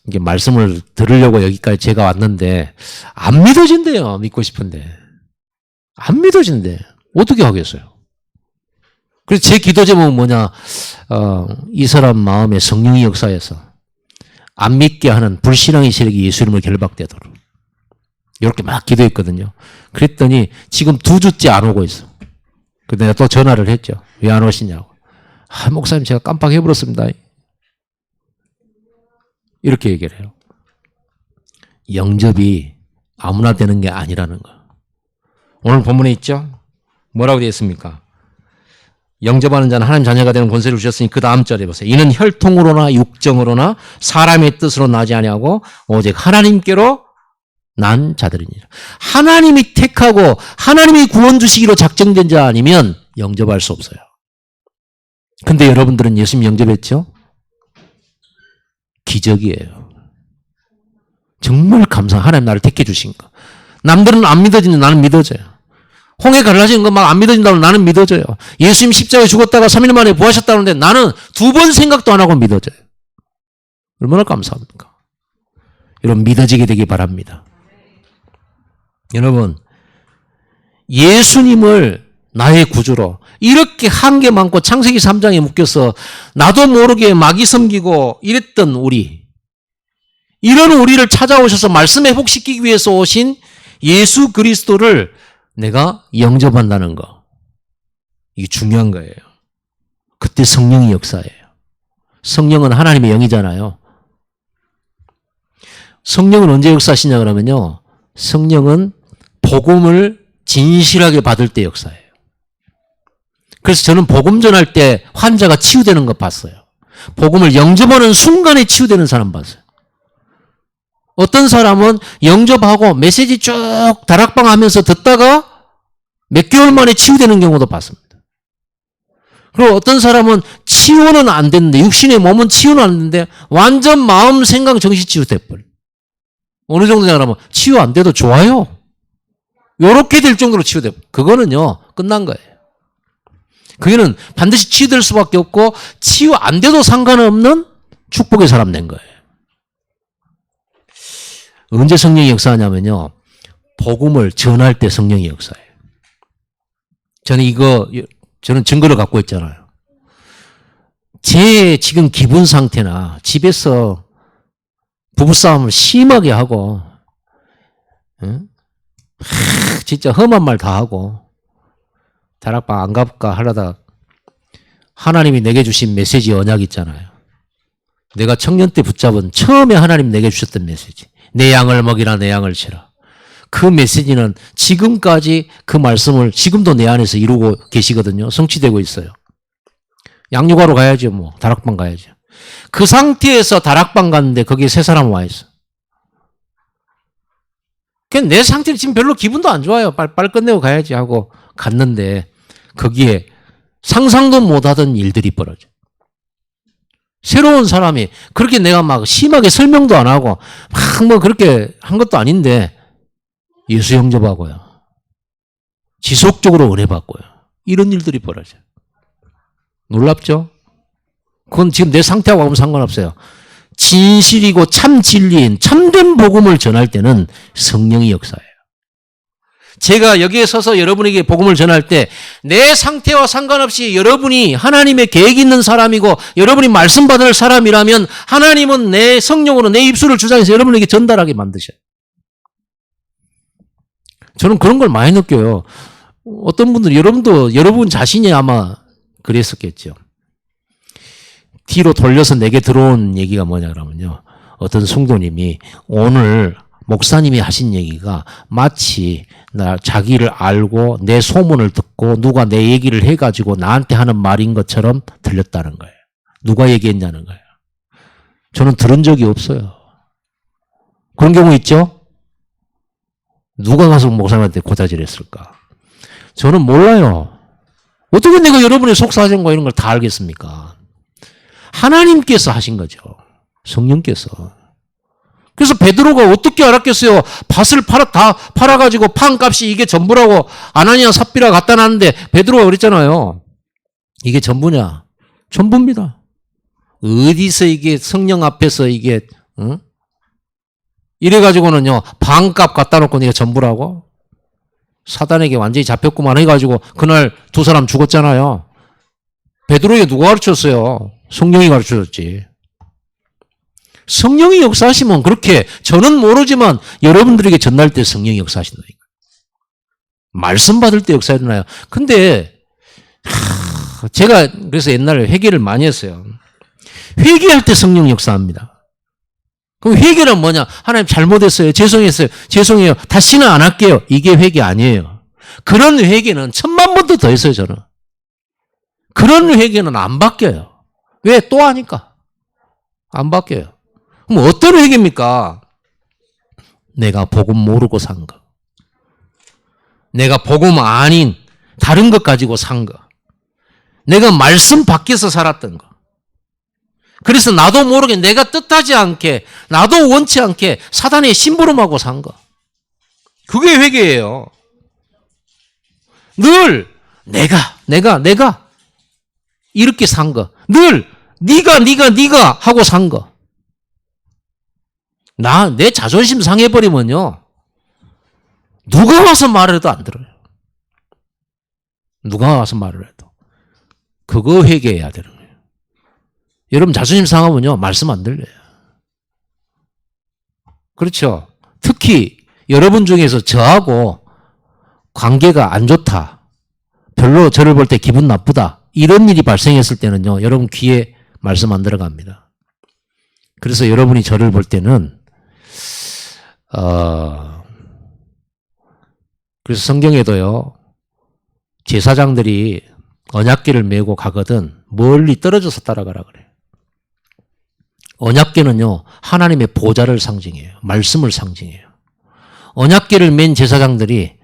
이게 말씀을 들으려고 여기까지 제가 왔는데 안 믿어진대요. 믿고 싶은데. 안 믿어진대. 어떻게 하겠어요? 그래서 제 기도 제목은 뭐냐. 이 사람 마음에 성령의 역사에서 안 믿게 하는 불신앙의 세력이 예수 이름으로 결박되도록. 이렇게 막 기도했거든요. 그랬더니 지금 2주째 안 오고 있어. 근데 내가 또 전화를 했죠. 왜 안 오시냐고. 목사님 제가 깜빡해버렸습니다. 이렇게 얘기를 해요. 영접이 아무나 되는 게 아니라는 거. 오늘 본문에 있죠? 뭐라고 되어 있습니까? 영접하는 자는 하나님 자녀가 되는 권세를 주셨으니 그 다음 절에 보세요. 이는 혈통으로나 육정으로나 사람의 뜻으로 나지 아니하고 오직 하나님께로 난 자들이니라. 하나님이 택하고 하나님이 구원 주시기로 작정된 자 아니면 영접할 수 없어요. 근데 여러분들은 예수님 영접했죠? 기적이에요. 정말 감사한 하나님 나를 택해 주신 거. 남들은 안 믿어지는데 나는 믿어져요. 홍해 갈라지는 거 막 안 믿어진다고 나는 믿어져요. 예수님 십자가에 죽었다가 3일 만에 부하셨다는데 나는 2번 생각도 안 하고 믿어져요. 얼마나 감사합니까? 여러분 믿어지게 되기 바랍니다. 여러분 예수님을 나의 구주로 이렇게 한계 많고 창세기 3장에 묶여서 나도 모르게 마귀 섬기고 이랬던 우리, 이런 우리를 찾아오셔서 말씀 회복시키기 위해서 오신 예수 그리스도를 내가 영접한다는 거, 이게 중요한 거예요. 그때 성령의 역사예요. 성령은 하나님의 영이잖아요. 성령은 언제 역사하시냐 그러면요, 성령은 복음을 진실하게 받을 때 역사예요. 그래서 저는 복음 전할 때 환자가 치유되는 거 봤어요. 복음을 영접하는 순간에 치유되는 사람 봤어요. 어떤 사람은 영접하고 메시지 쭉 다락방 하면서 듣다가 몇 개월 만에 치유되는 경우도 봤습니다. 그리고 어떤 사람은 치유는 안 됐는데, 육신의 몸은 치유는 안 됐는데 완전 마음, 생각, 정신 치유돼버려요. 어느 정도냐 그러면 치유 안 돼도 좋아요. 요렇게 될 정도로 치유돼요. 그거는요 끝난 거예요. 그게는 반드시 치유될 수밖에 없고 치유 안 돼도 상관없는 축복의 사람 된 거예요. 언제 성령이 역사하냐면요, 복음을 전할 때 성령이 역사해요. 저는 증거를 갖고 있잖아요. 제 지금 기분 상태나 집에서 부부싸움을 심하게 하고, 진짜 험한 말 다 하고, 다락방 안 가볼까 하려다 하나님이 내게 주신 메시지 언약 있잖아요. 내가 청년 때 붙잡은 처음에 하나님 내게 주셨던 메시지. 내 양을 먹이라 내 양을 치라. 그 메시지는 지금까지 그 말씀을 지금도 내 안에서 이루고 계시거든요. 성취되고 있어요. 양육하러 가야죠. 뭐 다락방 가야죠. 그 상태에서 다락방 갔는데 거기에 세 사람 와 있어. 그냥 내 상태는 지금 별로 기분도 안 좋아요. 빨리 끝내고 가야지 하고 갔는데 거기에 상상도 못하던 일들이 벌어져. 새로운 사람이, 그렇게 내가 막 심하게 설명도 안 하고 막 뭐 그렇게 한 것도 아닌데 예수 영접하고요, 지속적으로 은혜 받고요, 이런 일들이 벌어져요. 놀랍죠? 그건 지금 내 상태하고 아무 상관없어요. 진실이고 참 진리인 참된 복음을 전할 때는 성령이 역사해요. 제가 여기에 서서 여러분에게 복음을 전할 때 내 상태와 상관없이 여러분이 하나님의 계획이 있는 사람이고 여러분이 말씀 받을 사람이라면 하나님은 내 성령으로 내 입술을 주장해서 여러분에게 전달하게 만드셔요. 저는 그런 걸 많이 느껴요. 어떤 분들, 여러분도 여러분 자신이 아마 그랬었겠죠. 뒤로 돌려서 내게 들어온 얘기가 뭐냐 그러면요, 어떤 성도님이 오늘 목사님이 하신 얘기가 마치 자기를 알고 내 소문을 듣고 누가 내 얘기를 해가지고 나한테 하는 말인 것처럼 들렸다는 거예요. 누가 얘기했냐는 거예요. 저는 들은 적이 없어요. 그런 경우 있죠? 누가 가서 목사님한테 고자질했을까? 저는 몰라요. 어떻게 내가 여러분의 속사정과 이런 걸 다 알겠습니까? 하나님께서 하신 거죠. 성령께서. 그래서 베드로가 어떻게 알았겠어요? 밭을 다 팔아가지고 판 값이 이게 전부라고 아나니아 삽비라 갖다 놨는데 베드로가 그랬잖아요. 이게 전부냐? 전부입니다. 어디서 이게 성령 앞에서 이게 이래가지고는요 반값 갖다 놓고 네가 전부라고? 사단에게 완전히 잡혔구만 해가지고 그날 두 사람 죽었잖아요. 베드로에게 누가 가르쳤어요? 성령이 가르쳐줬지. 성령이 역사하시면 그렇게 저는 모르지만 여러분들에게 전할 때 성령이 역사하신다니까. 말씀 받을 때 역사하잖아요. 근데 제가 그래서 옛날에 회개를 많이 했어요. 회개할 때 성령 역사합니다. 그럼 회개는 뭐냐? 하나님 잘못했어요. 죄송했어요. 죄송해요. 다시는 안 할게요. 이게 회개 아니에요. 그런 회개는 1000만 번도 더 했어요. 저는. 그런 회개는 안 바뀌어요. 왜? 또 하니까. 안 바뀌어요. 그럼 어떤 회개입니까? 내가 복음 모르고 산 거. 내가 복음 아닌 다른 것 가지고 산 거. 내가 말씀 밖에서 살았던 거. 그래서 나도 모르게 내가 뜻하지 않게 나도 원치 않게 사단의 심부름하고 산 거. 그게 회개예요. 늘 내가 이렇게 산 거. 늘 네가 하고 산 거. 내 자존심 상해버리면요. 누가 와서 말을 해도 안 들어요. 누가 와서 말을 해도. 그거 회개해야 되는 거예요. 여러분 자존심 상하면요. 말씀 안 들려요. 그렇죠. 특히 여러분 중에서 저하고 관계가 안 좋다. 별로 저를 볼 때 기분 나쁘다. 이런 일이 발생했을 때는요. 여러분 귀에 말씀 안 들어갑니다. 그래서 여러분이 저를 볼 때는 그래서 성경에도요. 제사장들이 언약궤를 메고 가거든 멀리 떨어져서 따라가라 그래요. 언약궤는요. 하나님의 보좌를 상징해요. 말씀을 상징해요. 언약궤를 맨 제사장들이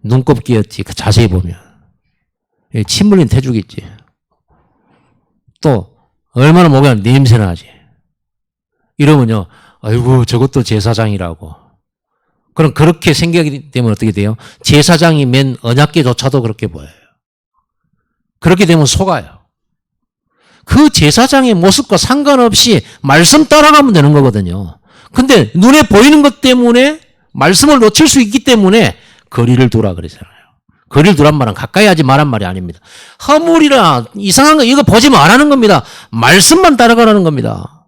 눈곱 끼었지. 자세히 보면 침 흘린 태죽 있지. 또 얼마나 목에 냄새 나지. 이러면요. 아이고 저것도 제사장이라고. 그럼 그렇게 생각이 되면 어떻게 돼요? 제사장이 맨 언약궤조차도 그렇게 보여요. 그렇게 되면 속아요. 그 제사장의 모습과 상관없이 말씀 따라가면 되는 거거든요. 근데 눈에 보이는 것 때문에 말씀을 놓칠 수 있기 때문에 거리를 두라 그러잖아요. 거리를 두란 말은 가까이 하지 말란 말이 아닙니다. 허물이라 이상한 거 이거 보지 말라는 겁니다. 말씀만 따라가라는 겁니다.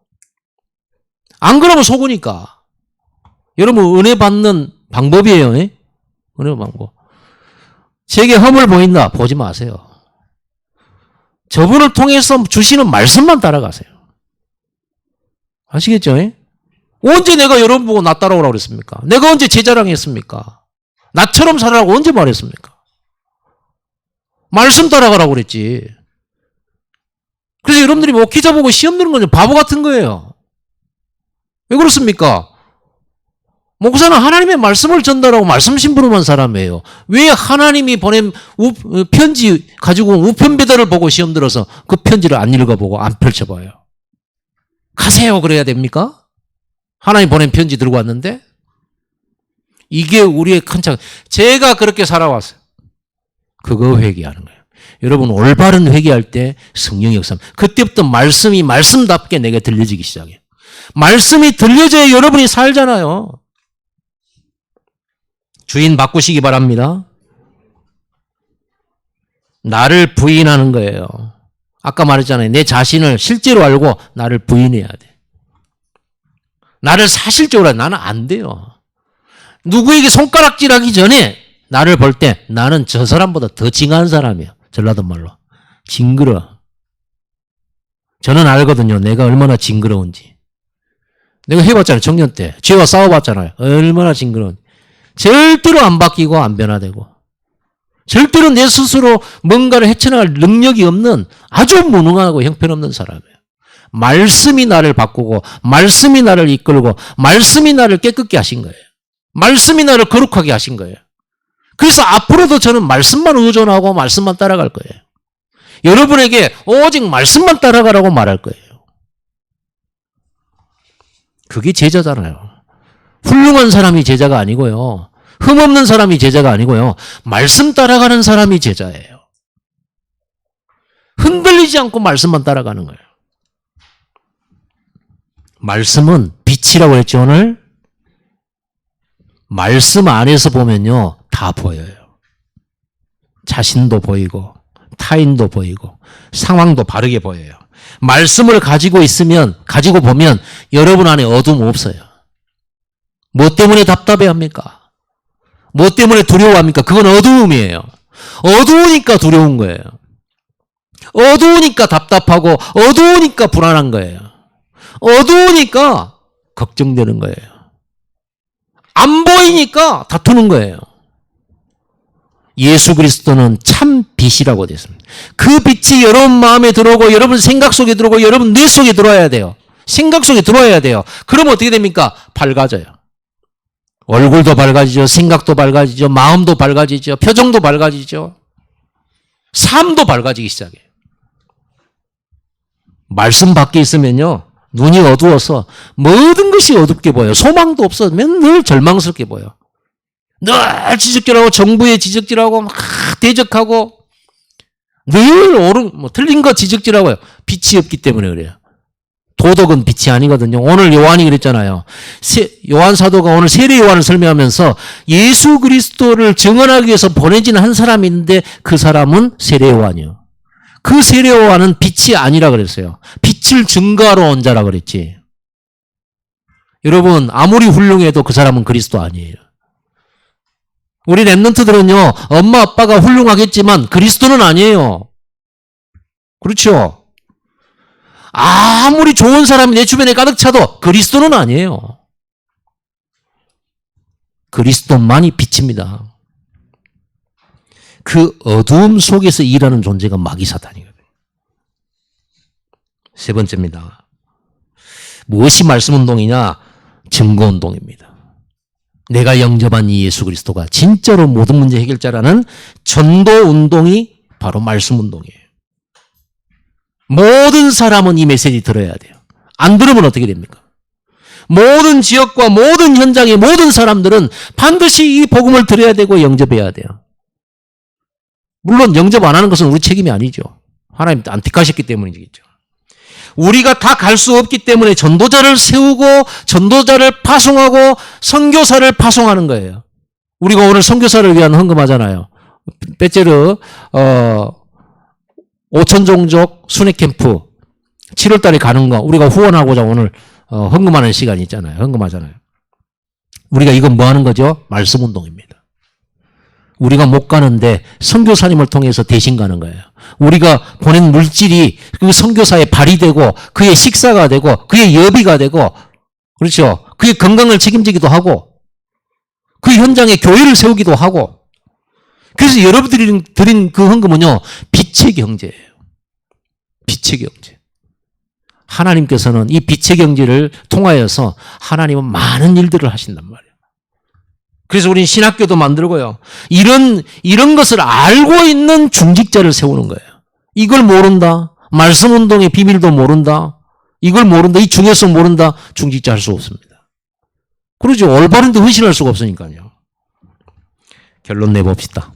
안 그러면 속으니까. 여러분 은혜 받는 방법이에요. 은혜 방법. 제게 허물 보인다. 보지 마세요. 저분을 통해서 주시는 말씀만 따라가세요. 아시겠죠? 언제 내가 여러분 보고 나 따라오라고 그랬습니까? 내가 언제 제 자랑했습니까? 나처럼 살아라고 언제 말했습니까? 말씀 따라가라고 그랬지. 그래서 여러분들이 목회자 보고 시험 드는 건 바보 같은 거예요. 왜 그렇습니까? 목사는 하나님의 말씀을 전달하고 말씀 심부름한 사람이에요. 왜 하나님이 보낸 편지 가지고 우편 배달을 보고 시험 들어서 그 편지를 안 읽어보고 안 펼쳐봐요? 가세요 그래야 됩니까? 하나님 보낸 편지 들고 왔는데 이게 우리의 큰 차. 제가 그렇게 살아왔어요. 그거 회개하는 거예요. 여러분 올바른 회개할 때 성령이 역사합니다. 그때부터 말씀이 말씀답게 내게 들려지기 시작해요. 말씀이 들려져야 여러분이 살잖아요. 주인 바꾸시기 바랍니다. 나를 부인하는 거예요. 아까 말했잖아요. 내 자신을 실제로 알고 나를 부인해야 돼. 나를 사실적으로 나는 안 돼요. 누구에게 손가락질하기 전에 나를 볼 때 나는 저 사람보다 더 징한 사람이에요. 전라도 말로. 징그러. 저는 알거든요. 내가 얼마나 징그러운지. 내가 해봤잖아요. 청년 때. 죄와 싸워봤잖아요. 얼마나 징그러운. 절대로 안 바뀌고 안 변화되고. 절대로 내 스스로 뭔가를 헤쳐나갈 능력이 없는 아주 무능하고 형편없는 사람이에요. 말씀이 나를 바꾸고 말씀이 나를 이끌고 말씀이 나를 깨끗게 하신 거예요. 말씀이 나를 거룩하게 하신 거예요. 그래서 앞으로도 저는 말씀만 의존하고 말씀만 따라갈 거예요. 여러분에게 오직 말씀만 따라가라고 말할 거예요. 그게 제자잖아요. 훌륭한 사람이 제자가 아니고요. 흠없는 사람이 제자가 아니고요. 말씀 따라가는 사람이 제자예요. 흔들리지 않고 말씀만 따라가는 거예요. 말씀은 빛이라고 했죠, 오늘? 말씀 안에서 보면요, 다 보여요. 자신도 보이고, 타인도 보이고, 상황도 바르게 보여요. 말씀을 가지고 보면 여러분 안에 어둠 없어요. 뭐 때문에 답답해합니까? 뭐 때문에 두려워합니까? 그건 어두움이에요. 어두우니까 두려운 거예요. 어두우니까 답답하고, 어두우니까 불안한 거예요. 어두우니까 걱정되는 거예요. 안 보이니까 다투는 거예요. 예수 그리스도는 참 빛이라고 되어 있습니다. 그 빛이 여러분 마음에 들어오고 여러분 생각 속에 들어오고 여러분 뇌 속에 들어와야 돼요. 생각 속에 들어와야 돼요. 그러면 어떻게 됩니까? 밝아져요. 얼굴도 밝아지죠. 생각도 밝아지죠. 마음도 밝아지죠. 표정도 밝아지죠. 삶도 밝아지기 시작해요. 말씀 밖에 있으면요. 눈이 어두워서 모든 것이 어둡게 보여요. 소망도 없어. 맨날 절망스럽게 보여. 늘 지적질하고 정부에 지적질하고 막 대적하고 늘 틀린 거 지적질하고요. 빛이 없기 때문에 그래요. 도덕은 빛이 아니거든요. 오늘 요한이 그랬잖아요. 요한 사도가 오늘 세례 요한을 설명하면서 예수 그리스도를 증언하기 위해서 보내진 한 사람이 있는데 그 사람은 세례 요한이요. 그 세례 요한은 빛이 아니라 그랬어요. 빛을 증거하러 온 자라 그랬지. 여러분 아무리 훌륭해도 그 사람은 그리스도 아니에요. 우리 랩런트들은요. 엄마 아빠가 훌륭하겠지만 그리스도는 아니에요. 그렇죠? 아무리 좋은 사람이 내 주변에 가득 차도 그리스도는 아니에요. 그리스도만이 빛입니다. 그 어두움 속에서 일하는 존재가 마귀사탄이거든요. 세 번째입니다. 무엇이 말씀운동이냐? 증거운동입니다. 내가 영접한 이 예수 그리스도가 진짜로 모든 문제 해결자라는 전도운동이 바로 말씀운동이에요. 모든 사람은 이 메시지 들어야 돼요. 안 들으면 어떻게 됩니까? 모든 지역과 모든 현장의 모든 사람들은 반드시 이 복음을 들어야 되고 영접해야 돼요. 물론 영접 안 하는 것은 우리 책임이 아니죠. 하나님 안 택하셨기 때문이겠죠. 우리가 다 갈 수 없기 때문에 전도자를 세우고 전도자를 파송하고 선교사를 파송하는 거예요. 우리가 오늘 선교사를 위한 헌금하잖아요. 빼째르 5천 종족 순회 캠프 7월 달에 가는 거 우리가 후원하고자 오늘 헌금하는 시간이 있잖아요. 헌금하잖아요. 우리가 이건 뭐 하는 거죠? 말씀 운동입니다. 우리가 못 가는데 선교사님을 통해서 대신 가는 거예요. 우리가 보낸 물질이 그 선교사의 발이 되고 그의 식사가 되고 그의 여비가 되고 그렇죠. 그의 건강을 책임지기도 하고 그 현장에 교회를 세우기도 하고 그래서 여러분들이 드린 그 헌금은요. 빛의 경제예요. 빛의 경제. 하나님께서는 이 빛의 경제를 통하여서 하나님은 많은 일들을 하신단 말이에요. 그래서 우리는 신학교도 만들고요. 이런 것을 알고 있는 중직자를 세우는 거예요. 이걸 모른다. 말씀 운동의 비밀도 모른다. 이걸 모른다. 이 중요성 모른다. 중직자 할 수 없습니다. 그러죠. 올바른데 헌신할 수가 없으니까요. 결론 내봅시다.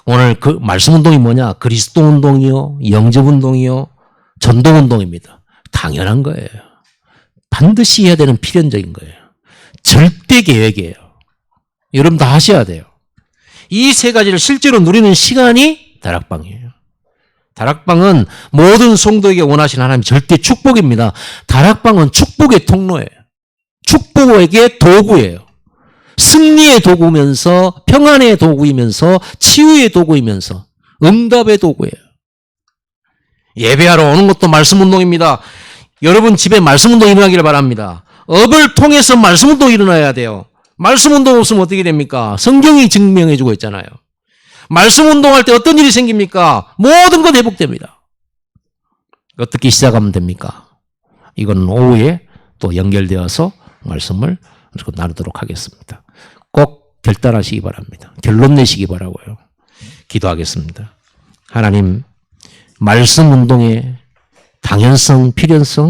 오늘 그 말씀 운동이 뭐냐? 그리스도 운동이요. 영접 운동이요. 전도 운동입니다. 당연한 거예요. 반드시 해야 되는 필연적인 거예요. 절대 계획이에요. 여러분 다 하셔야 돼요. 이 세 가지를 실제로 누리는 시간이 다락방이에요. 다락방은 모든 성도에게 원하시는 하나님 절대 축복입니다. 다락방은 축복의 통로예요. 축복에게 도구예요. 승리의 도구면서 평안의 도구이면서 치유의 도구이면서 응답의 도구예요. 예배하러 오는 것도 말씀 운동입니다. 여러분 집에 말씀운동 일어나기를 바랍니다. 업을 통해서 말씀운동 일어나야 돼요. 말씀운동 없으면 어떻게 됩니까? 성경이 증명해주고 있잖아요. 말씀운동할 때 어떤 일이 생깁니까? 모든 건 회복됩니다. 어떻게 시작하면 됩니까? 이건 오후에 또 연결되어서 말씀을 나누도록 하겠습니다. 꼭 결단하시기 바랍니다. 결론 내시기 바라고요. 기도하겠습니다. 하나님, 말씀 운동의 당연성, 필연성